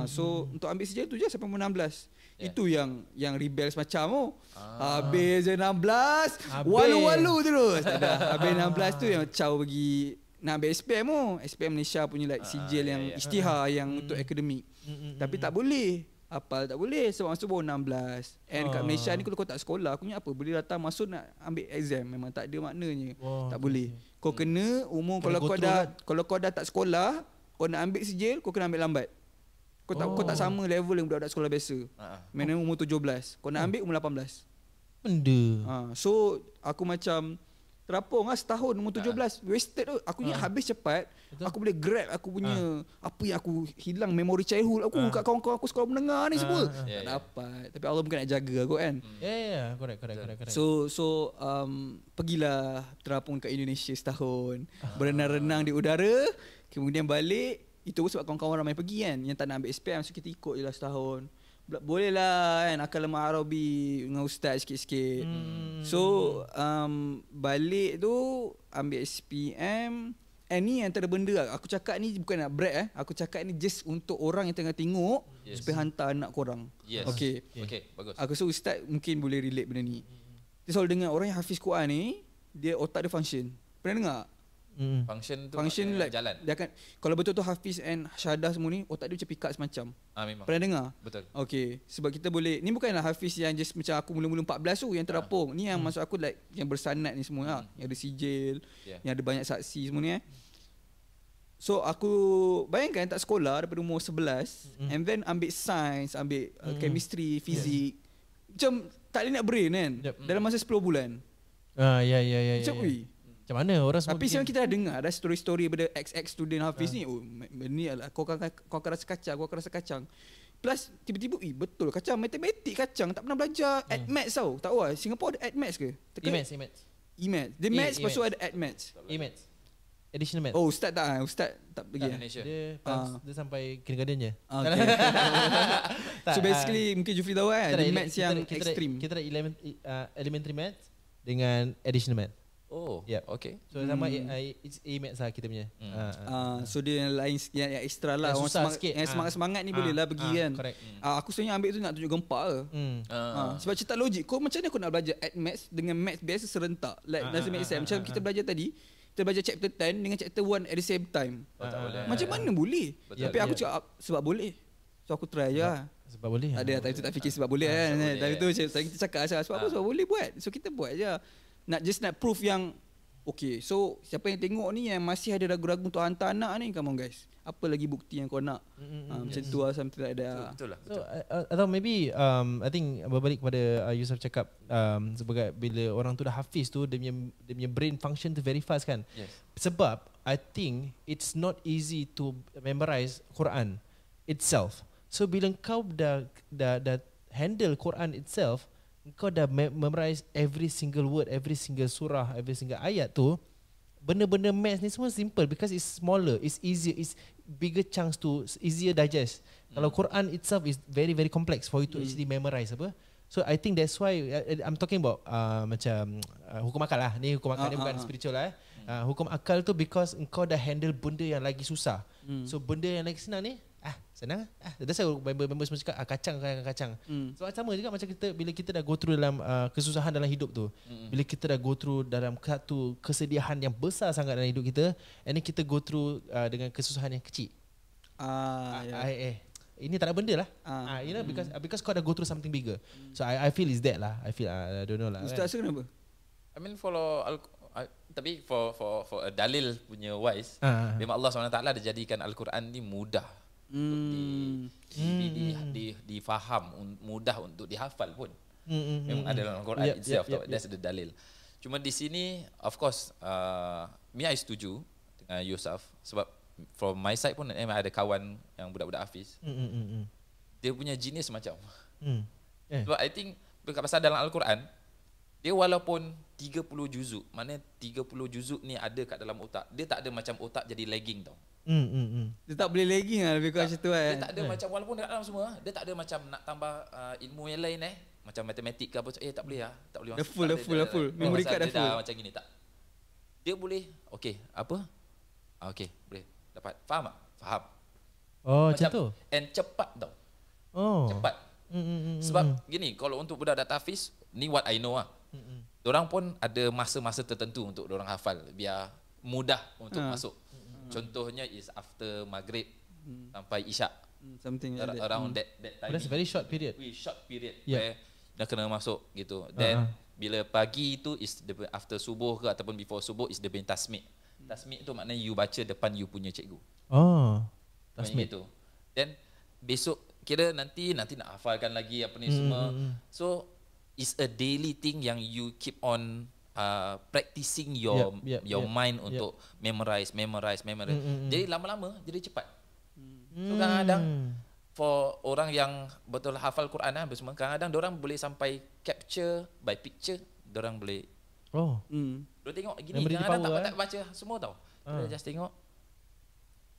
So untuk ambil CJ tu je sampai umur 16. Itu yang rebel semacam habis je 16 walu-walu terus. Habis 16 tu yang Chow pergi nak ambil SPM SPM Malaysia punya like sijil yang Isytihar yang untuk akademik. Tapi tak boleh. Hafal tak boleh sebab masuk baru 16. And kat Malaysia ni kalau kau tak sekolah, aku ni apa boleh datang masuk nak ambil exam, memang tak ada maknanya. Tak boleh. Kau kena umur kalau kau dah tak sekolah, kau nak ambil sijil, kau kena ambil lambat. Kau tak sama level dengan budak-budak sekolah biasa. Minimum umur 17. Kau nak ambil umur 18. Benda. So aku macam terapung setahun umur 17 wasted tu. Aku ni habis cepat. Betul. Aku boleh grab aku punya apa yang aku hilang memori childhood aku kat kawan-kawan aku sekolah menengah ni semua. Tak dapat. Tapi Allah mungkin nak jaga aku kan. Correct. So pergilah terapung kat Indonesia setahun. Berenang-renang di udara, kemudian balik. Itu sebab kawan-kawan ramai pergi kan, yang tak nak ambil SPM, so kita ikut je lah setahun. Boleh lah kan, akal lemah Arabi dengan ustaz sikit-sikit. So balik tu ambil SPM. Ni antara benda aku cakap ni bukan nak brag aku cakap ni just untuk orang yang tengah tengok supaya hantar anak korang. Okay, bagus. Aku rasa ustaz mungkin boleh relate benda ni. Dia selalu dengar orang yang hafiz Quran ni, dia otak dia function. Pernah dengar? Function like jalan. Dia akan, kalau betul-betul hafiz and syahadah semua ni, otak dia macam pick up semacam. Memang. Pernah dengar? Betul. Okay, sebab kita boleh, ni bukanlah hafiz yang just macam aku mula-mula 14 tu yang terapung. Ni yang masuk aku like yang bersanad ni semua yang ada sijil, yang ada banyak saksi semua ni So aku bayangkan tak sekolah daripada umur 11 and then ambil science, ambil chemistry, fizik. Macam tak boleh nak brain kan dalam masa 10 bulan. Macam macam mana orang semua. Tapi sekarang kita dah dengar ada story-story daripada XX student hafiz ni. Ni adalah kau akan rasa kacang, Plus tiba-tiba betul kacang, matematik kacang, tak pernah belajar at maths tau. Tak tahu Singapore ada at maths ke? E-maths. Dia maths lepas tu ada at maths. E-maths. Additional maths. Ustaz tak pergi. Dia sampai kindergarten je. So basically mungkin Jufri tahu kan, ada maths yang ekstrim. Kita ada elementary maths dengan additional maths. Okay. So sama it's A-maths lah kita punya. So dia yang lain yang extra lah. Orang semangat ni boleh lah pergi kan. Aku sebenarnya ambil tu nak tunjuk gempak ke. Sebab cerita logik, kau macam mana aku nak belajar at maths dengan maths biasa serentak, like doesn't make sense. Macam kita belajar tadi, kita belajar chapter 10 dengan chapter 1 at the same time. Macam mana boleh? Tapi aku cakap sebab boleh. So aku try je lah. Sebab boleh. Ada tadi tu tak fikir sebab boleh kan. Tadi tu kita cakap sebab apa, sebab boleh buat. So kita buat je. Nak proof yang okay. So siapa yang tengok ni yang masih ada ragu-ragu untuk hantar anak ni, come on guys, apa lagi bukti yang kau nak? Macam tu lah, something like that. Betul lah. So atau maybe I think berbalik kepada Yusof cakap sebagai bila orang tu dah hafiz tu, dia punya brain function tu very fast kan. Sebab I think it's not easy to memorize Quran itself. So bila kau dah handle Quran itself, kau dah memorize every single word, every single surah, every single ayat tu, benda-benda maths ni semua simple because it's smaller, it's easier, it's bigger chunks to easier digest. Kalau Quran itself is very very complex for you to actually memorize apa. So I think that's why I'm talking about macam hukum akal lah. Ni hukum akal ni bukan spiritual lah. Hukum akal tu because engkau dah handle benda yang lagi susah. So benda yang lagi senang ni senang. That's why member semua cakap kacang. So sama juga macam kita bila kita dah go through dalam kesusahan dalam hidup tu. Bila kita dah go through dalam satu kesedihan yang besar sangat dalam hidup kita, and then kita go through dengan kesusahan yang kecil. Ini tak ada benda lah. You know, because kau dah go through something bigger. So I feel is that lah. I feel I don't know lah. Ustaz kenapa? I mean follow Tapi for a dalil punya wise, memang Allah SWT dah jadikan Al-Quran ni mudah untuk difaham, mudah untuk dihafal pun. Memang ada dalam Al-Quran itself. That's the dalil. Cuma di sini, of course, I setuju dengan Yusuf. Sebab from my side pun, ada kawan yang budak-budak Hafiz. Dia punya jenis macam. Sebab I think, pasal dalam Al-Quran, dia walaupun 30 juzuk, mana 30 juzuk ni ada kat dalam otak, dia tak ada macam otak jadi lagging tau. Dia tak boleh lagging lah lebih kurang macam tu kan. Dia tak ada macam, walaupun dekat dalam semua, dia tak ada macam nak tambah ilmu yang lain macam matematik ke apa, tak boleh lah. Tak boleh. Dah full. Memory card dah full. Dah macam gini tak. Dia boleh, okay, apa? Okay, boleh. Dapat. Faham tak? Faham. Oh, macam tu. And cepat tau. Oh. Cepat. Sebab gini, kalau untuk budak data Hafiz, ni what I know lah. Dorang pun ada masa-masa tertentu untuk dorang hafal biar mudah untuk masuk. Contohnya is after maghrib sampai isyak. Something like that. Around that time. That's a very short period. Short period where dah kena masuk gitu. Then bila pagi tu is after subuh ke ataupun before subuh is the tasmid. Tasmid tu maknanya you baca depan you punya cikgu. Oh. Tasmid tu. Then besok kira nanti nak hafalkan lagi apa ni semua. So it's a daily thing yang you keep on practicing your mind untuk memorize. Jadi lama-lama jadi cepat. So kadang-kadang for orang yang betul hafal Quran semua, kadang-kadang dorang boleh sampai capture by picture, dorang boleh. Dorang tengok gini, kadang-kadang tak baca semua tau. Dia just tengok.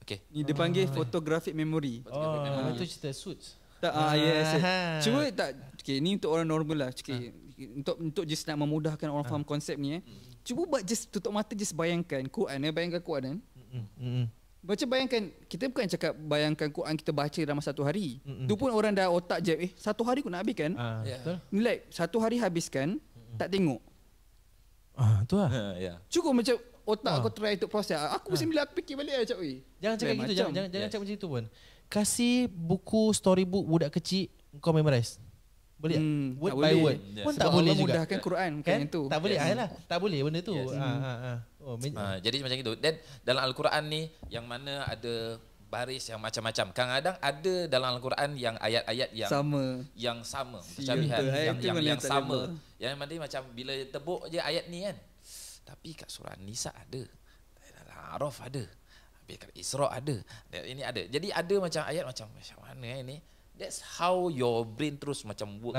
Okay. Ni dia panggil photographic memory. Itu cerita Suits. Yes. Cuba tak, okay, ni untuk orang normal lah. Okay, untuk just nak memudahkan orang faham konsep ni. Cuba buat just tutup mata, just bayangkan Quran. Bayangkan Quran. Baca, bayangkan, kita bukan cakap bayangkan Quran kita baca dalam satu hari. Tu pun orang dah otak je, satu hari aku nak habiskan. Ni like, satu hari habiskan, tak tengok. Tu lah. Cukup macam otak aku try untuk proses. Aku bila aku fikir balik lah macam, jangan cakap gitu, jangan cakap macam itu pun. Kasih buku storybook budak kecil kau memorize. Boleh word by word pun tak boleh juga. Mudahkan Quran kan itu. Tak boleh lah. Tak boleh benda tu. Jadi macam itu. Dan dalam Al-Quran ni yang mana ada baris yang macam-macam. Kadang-kadang ada dalam Al-Quran yang ayat-ayat yang sama. Macam yang sama. Yang mana macam bila tebuk je ayat ni kan. Tapi kat surah Nisa ada. Dalam Araf ada. Habis kat Isra ada. Ini ada. Jadi ada macam ayat macam mana ini. That's how your brain terus macam work.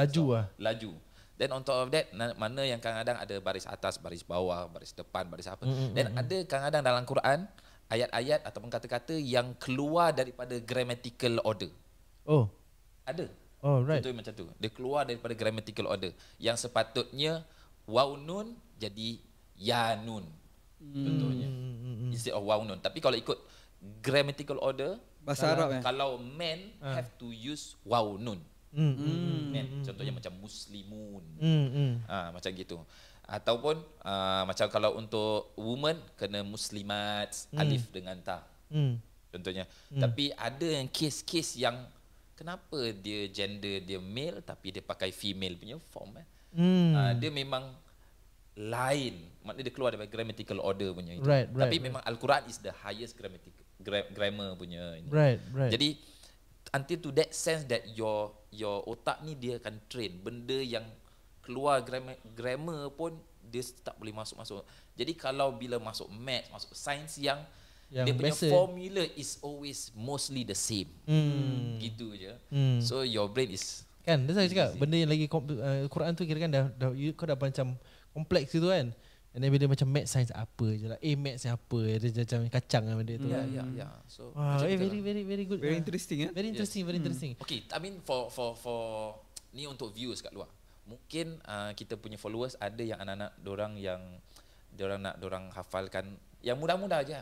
Laju. Then on top of that, mana yang kadang-kadang ada baris atas, baris bawah, baris depan, baris apa. Dan ada kadang-kadang dalam Quran ayat-ayat ataupun kata-kata yang keluar daripada grammatical order. Ada. Right. Contohnya macam tu. Dia keluar daripada grammatical order. Yang sepatutnya waw nun jadi ya nun. Contohnya. Instead of waw nun. Tapi kalau ikut grammatical order, bahasa Arab kalau men have to use waw nun. Men. Contohnya macam muslimun. Macam gitu. Ataupun macam kalau untuk woman kena muslimat, alif dengan ta. Contohnya. Tapi ada yang kes-kes yang kenapa dia gender dia male tapi dia pakai female punya form. Dia memang lain. Maknanya dia keluar daripada grammatical order punya itu. Tapi memang Al-Quran is the highest grammar punya ini. Jadi until to that sense that your otak ni dia akan train benda yang keluar grammar pun dia tak boleh masuk. Jadi kalau bila masuk maths, masuk science yang dia punya formula is always mostly the same. Gitu je. So your brain is kan, dia saya cakap benda yang lagi Quran tu kira kan kau dah macam kompleks gitu kan. And then bila macam math science apa je lah. Math yang apa. Dia macam kacang lah benda tu. Ya. So very good. Very interesting. Very interesting. Okay, I mean for ni untuk viewers kat luar. Mungkin kita punya followers ada yang anak-anak dorang yang dorang hafalkan yang mudah-mudah aja.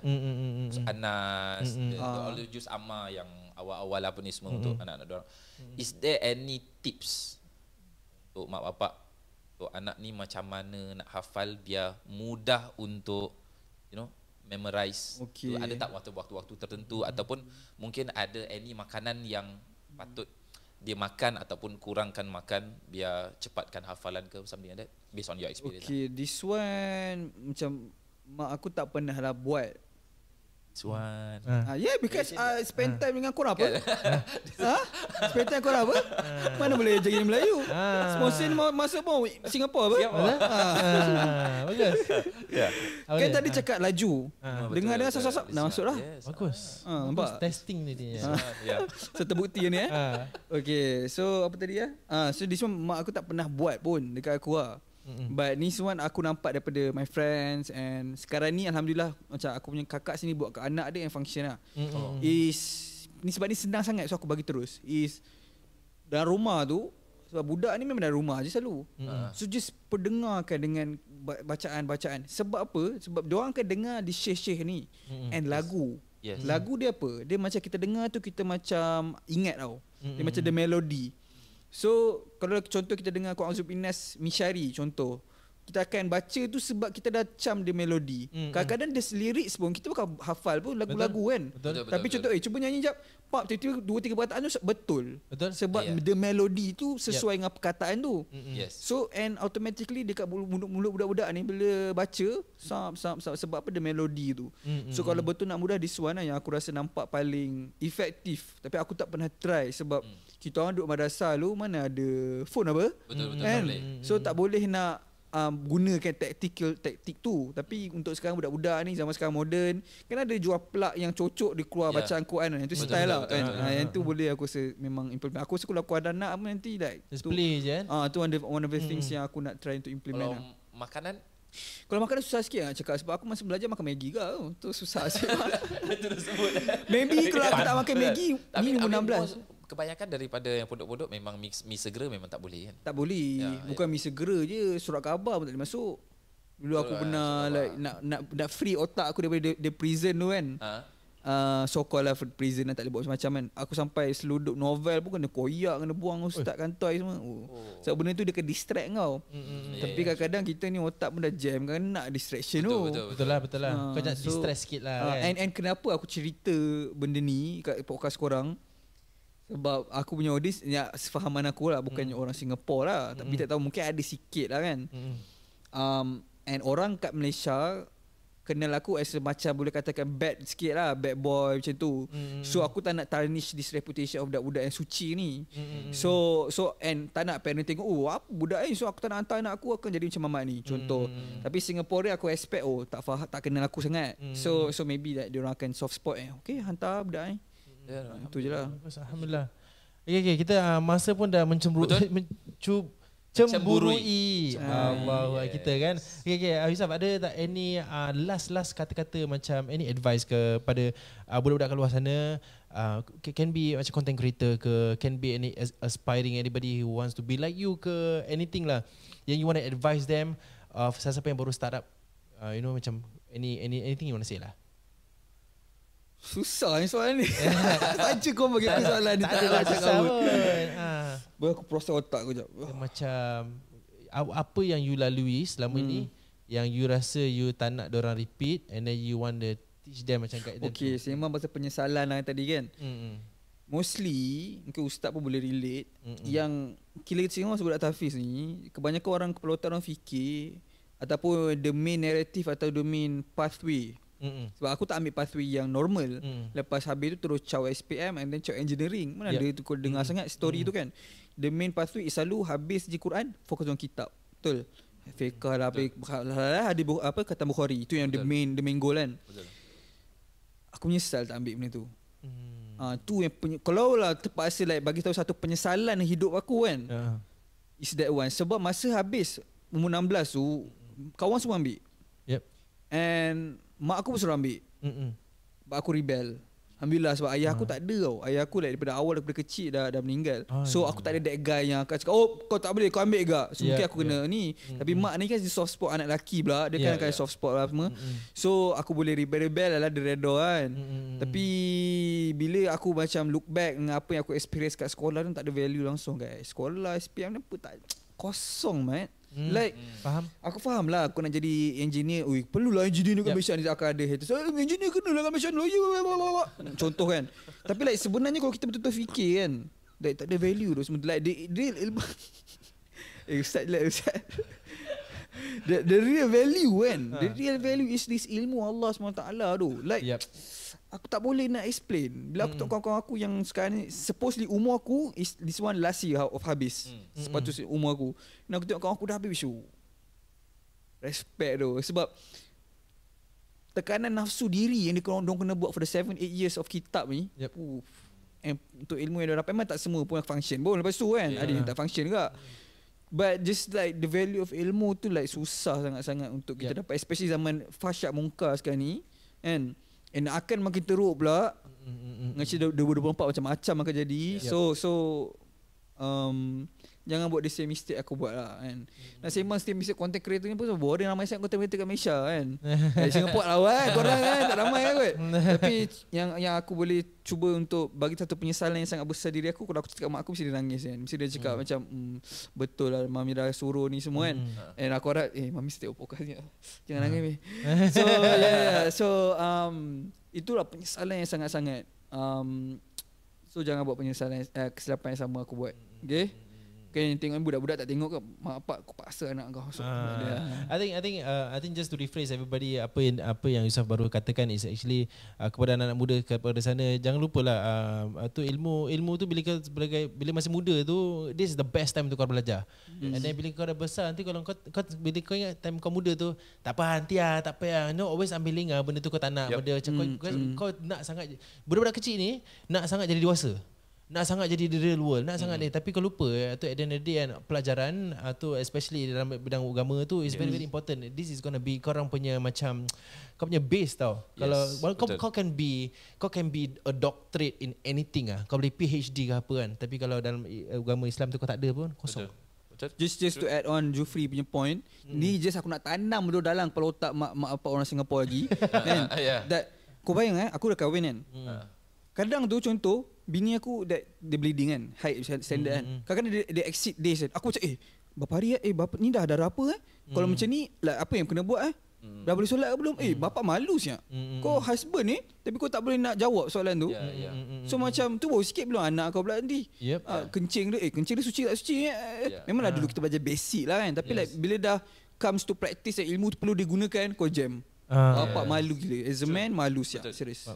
Anas, the juz amma yang awal-awal apa ni semua untuk anak-anak dorang. Is there any tips untuk mak bapak anak ni macam mana nak hafal biar mudah untuk memorize? Ada tak waktu-waktu tertentu ataupun mungkin ada any makanan yang patut dia makan ataupun kurangkan makan biar cepatkan hafalan ke something like that based on your experience? This one macam mak aku tak pernah lah buat. Cuan. Yeah, because spend time dengan korang apa? Spend time korang apa? Mana boleh jadi Melayu? Sponsor ni masuk pun Singapura apa? Bagus. Kan tadi cakap laju. Dengar sasap dah masuk lah. Bagus. Nampak? Testing ni dia. So terbukti ni Okay, so apa tadi so this one mak aku tak pernah buat pun dekat aku lah. But ni semua aku nampak daripada my friends. And sekarang ni Alhamdulillah, macam aku punya kakak sini buat ke anak dia yang function lah. Ni sebab ni senang sangat, so aku bagi terus. Dalam rumah tu, sebab budak ni memang dalam rumah je selalu. So just perdengarkan dengan bacaan-bacaan. Sebab apa? Sebab diorang akan dengar di syekh-syekh ni. And lagu. Lagu dia apa? Dia macam kita dengar tu, kita macam ingat tau. Dia macam the melody. So kalau contoh kita dengar Qur'an Binas Mishari contoh, kita akan baca tu sebab kita dah cam dia melodi. Kadang-kadang dia lyrics pun kita bukan hafal pun lagu-lagu kan. Betul. Tapi contoh cuba nyanyi jap, pop tiba-tiba 2-3 perkataan tu betul. Sebab the melody tu sesuai dengan perkataan tu. So and automatically dekat mulut budak-budak ni bila baca sebab apa, the melody tu. So kalau betul nak mudah, this one lah yang aku rasa nampak paling efektif. Tapi aku tak pernah try sebab kita orang duduk madrasah lu, mana ada phone apa? Betul kan? So tak boleh nak gunakan taktik tu. Tapi untuk sekarang budak-budak ni, zaman sekarang moden, kan ada jual plug yang cocok dia keluar bacaan Quran. Yang tu style lah kan. Yang tu boleh aku rasa memang implement. Aku rasa kalau aku ada anak pun nanti like just play je kan. Tu one of the things yang aku nak try untuk implement. Kalau makanan, kalau makanan susah sikit nak cakap, sebab aku masa belajar makan Maggi ke tu susah sikit. itu sebut. Maybe kalau aku tak makan Maggi ni umur 16. Kebanyakan daripada yang pondok-pondok memang mi segera memang tak boleh kan. Tak boleh. Bukan mi segera je, surat khabar pun tak boleh masuk. Dulu aku pernah like nak free otak aku daripada the prison tu kan. So called lah prison, tak boleh buat macam-macam kan. Aku sampai seluduk novel pun kena koyak, kena buang ustaz kantai semua. Sebab benda tu dia akan distract kau. Tapi kadang-kadang kita ni otak pun dah jam kan, nak distraction tu. Betul lah. Kau jangan distress sikit lah kan. And kenapa aku cerita benda ni kat podcast korang, sebab aku punya audience ya, sefahaman aku lah, bukannya orang Singapura lah, tapi tak tahu, mungkin ada sikit lah kan. And orang kat Malaysia kenal aku as macam boleh katakan bad sikit lah, bad boy macam tu. So aku tak nak tarnish this reputation of budak-budak yang suci ni. So and tak nak parent tengok apa budak ni, so aku tak nak hantar anak aku akan jadi macam mamat ni contoh. Tapi Singapore aku expect tak faham, tak kenal aku sangat. So maybe that dia orang akan soft spot okay, hantar budak ni. Itu je lah. Alhamdulillah. Okay, kita masa pun dah mencemburui Allah kita kan. Okay, Yusuf, ada tak any last kata-kata macam any advice kepada budak-budak kat luar sana, can be macam content creator ke, can be any aspiring anybody who wants to be like you ke, anything lah yang you want to advise them, siapa yang baru start up, macam anything you want to say lah. Susah ni soalan ni. Saja kau bagi aku soalan ni, tak ada cakap apa. Aku proses otak aku jap. Macam apa yang you lalui selama ni yang you rasa you tak nak diorang repeat, and then you want to teach them macam guide them. Okay, sembang pasal penyesalan lah tadi kan. Mostly mungkin ustaz pun boleh relate. Yang kita tengok budak tahfiz ni, kebanyakan orang kepala otak orang fikir ataupun the main narrative atau the main pathway. Sebab aku tak ambil pathway yang normal. Lepas habis tu terus caw SPM and then caw engineering. Mana ada tu kau dengar sangat story tu kan. The main pathway is selalu habis je Quran, fokus on kitab. Betul. Fiqh lah, apa kata Bukhari. Itu yang the main goal kan. Betul. Aku menyesal tak ambil benda tu. Tu yang kalau lah terpaksa like bagi tahu satu penyesalan hidup aku kan. Is that one. Sebab masa habis umur 16 tu kawan semua ambil. And mak aku pun suruh ambil. Sebab aku rebel. Alhamdulillah sebab ayah aku tak ada tau. Ayah aku like daripada awal, daripada kecil dah meninggal. So aku tak ada that guy yang akan cakap, oh kau tak boleh, kau ambil ke. So mungkin aku kena ni. Tapi mak ni kan soft spot anak lelaki pula. Dia kan soft spot lah semua. So aku boleh rebel lah, dia redor kan. Tapi bila aku macam look back dengan apa yang aku experience kat sekolah tu, tak ada value langsung guys. Sekolah SPM ni apa tak kosong mat. Like faham. Aku faham lah aku nak jadi engineer. Ui, perlulah engineer dekat Malaysia ni akan ada haters. Engineer kena lah kat Malaysia lawyer. Contoh kan. Tapi like sebenarnya kalau kita betul-betul fikir kan, like tak ada value tu semua. Like dia Ustaz. The real value kan. The real value is this ilmu Allah SWT tu. Like aku tak boleh nak explain. Bila aku tengok kawan-kawan aku yang sekarang ni, supposedly umur aku is this one last year of habis. Sepatutnya umur aku. Dan aku tengok kawan aku dah habis show. Respect tu. Sebab tekanan nafsu diri yang diorang kena buat for the 7-8 years of kitab ni. Untuk ilmu yang dia dapat, memang tak semua pun function pun lepas tu kan. Ada yang tak function juga. But just like the value of ilmu tu like susah sangat-sangat untuk kita dapat, especially zaman fahsyat munkar sekarang ni. And akan makin teruk pula. Ngaci 2024 macam-macam akan jadi. So jangan buat the same mistake aku buat lah kan. Nak sembang same mistake content creator ni pun boring ramai sangat content creator kat Malaysia kan. Singapore lah kan korang kan, tak ramai kan kot. Tapi yang aku boleh cuba untuk bagi satu penyesalan yang sangat besar diri aku, kalau aku cakap mak aku mesti dia nangis kan. Mesti dia cakap macam betul lah mami dah suruh ni semua kan. And aku harap mami mesti tengok podcast ni. Jangan nangis. So itulah penyesalan yang sangat-sangat so jangan buat penyesalan kesilapan yang sama aku buat. Okay. Okay, tengok budak-budak tak tengok ke mak bapak aku paksa anak kau. So, I think just to rephrase everybody, apa yang Yusof baru katakan is actually kepada anak-anak muda kepada sana, jangan lupalah tu ilmu tu bila masih muda tu, this is the best time untuk kau belajar. And then bila kau dah besar nanti, kalau kau bila kau ingat time kau muda tu, tak apa nanti tak apa always ambil linga benda tu kau tak nak. Benda kau nak sangat, budak-budak kecil ni nak sangat jadi dewasa. Nak sangat jadi the real world, nak sangat dia. Tapi kau lupa tu at the end of the day kan, pelajaran tu especially dalam bidang agama tu is very very important. This is gonna be korang punya macam, kau punya base tau. Kalau kau can be a doctorate in anything kau boleh PhD ke apa kan. Tapi kalau dalam agama Islam tu kau tak ada pun, kosong. Just to add on Jufri punya point, ni just aku nak tanam dulu dalam kepala otak mak apa orang Singapore lagi. Kan? That kau bayang aku dah kahwin kan. Kadang tu contoh bini aku dia bleeding kan, height standard kan. Kadang-kadang dia exceed days kan. Aku macam berapa hari bapa ni dah ada apa Kalau macam ni like, apa yang kena buat Dah boleh solat ke belum? Bapa malu siap. Kau husband ni tapi kau tak boleh nak jawab soalan tu. So macam tu baru sikit belum anak kau pula nanti. Kencing dia kencing dia suci tak suci memanglah dulu kita belajar basic lah kan. Tapi like bila dah comes to practice ilmu tu perlu digunakan, kau jam. Bapak malu gila. As a man malu siap. Serius.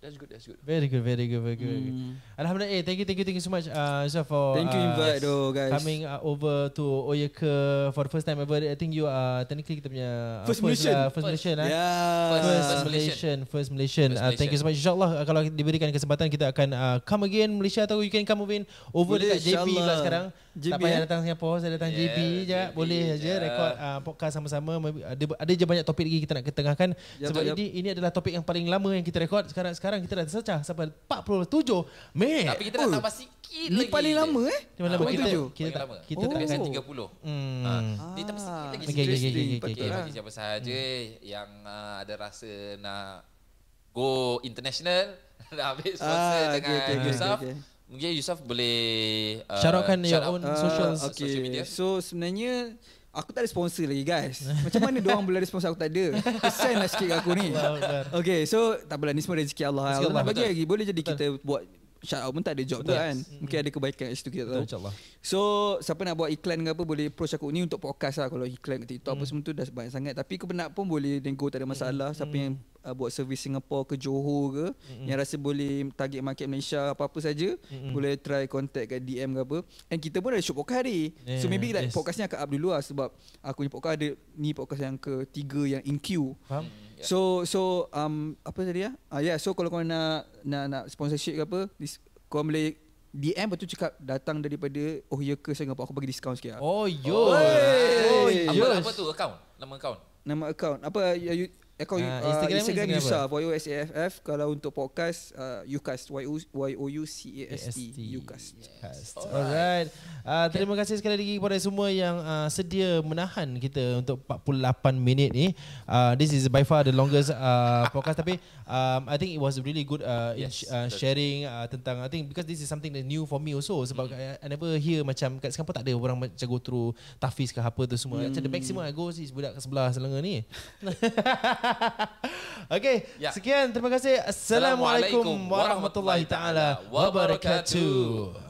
That's good. Very good. Alhamdulillah. Thank you so much for thank you invite guys coming over to Oyeka for the first time ever. I think you are technically kita punya first Malaysian. First Malaysian. Thank you so much. InsyaAllah kalau diberikan kesempatan kita akan come again Malaysia, atau you can come over dekat JB pula sekarang. JB, tak payah datang Singapore, saya datang JB je. Boleh je record podcast sama-sama. Ada je banyak topik lagi kita nak ketengahkan. Sebab ini adalah topik yang paling lama yang kita record. Sekarang kita dah tercecah sampai 47 minit. Tapi kita nak tambah sikit lagi. Ni paling lama kita biasa 30. Dia tambah sikit lagi. Kita bagi siapa sahaja yang ada rasa nak go international, nak ambil sponsor dengan Yusof. Mungkin Yusof boleh shout outkan your own social media. So sebenarnya aku tak ada sponsor lagi guys. Macam mana diorang boleh ada sponsor, aku tak ada. Kesan lah sikit aku ni. Okay, so tak apalah, ni semua rezeki Allah. Allah nak bagi lagi. Boleh jadi kita buat shout out pun tak ada job tu kan. Mungkin ada kebaikan kat situ kita tahu. So siapa nak buat iklan ke apa, boleh approach aku ni untuk podcast lah. Kalau iklan kat TikTok apa semua tu dah banyak sangat. Tapi kau nak pun boleh nego, tak ada masalah. Siapa yang buat servis Singapore ke Johor ke, yang rasa boleh target market Malaysia apa-apa saja, boleh try contact kat DM ke apa. And kita pun ada shoot podcast hari. So maybe like podcast ni akan up dulu lah, sebab aku ni podcast ada ni podcast yang ketiga yang in queue. Faham? So apa tadi so kalau kau nak sponsorship ke apa, kau boleh DM, lepas tu cakap datang daripada Oyeka Singapore, aku bagi diskaun sikit lah. Apa tu nama account apa Instagram Yusof YOSAFF. Kalau untuk podcast Ucast YOUCAST Ucast. Alright. Terima kasih sekali lagi kepada semua yang sedia menahan kita untuk 48 minit ni. This is by far the longest podcast, tapi I think it was really good sharing tentang, I think because this is something that new for me also, sebab I never hear macam kat Singapore tak ada orang macam go through tahfiz ke apa tu semua. Macam the maximum I go is budak ke sebelah Selangor ni. Okay, sekian, terima kasih. Assalamualaikum warahmatullahi taala wabarakatuh.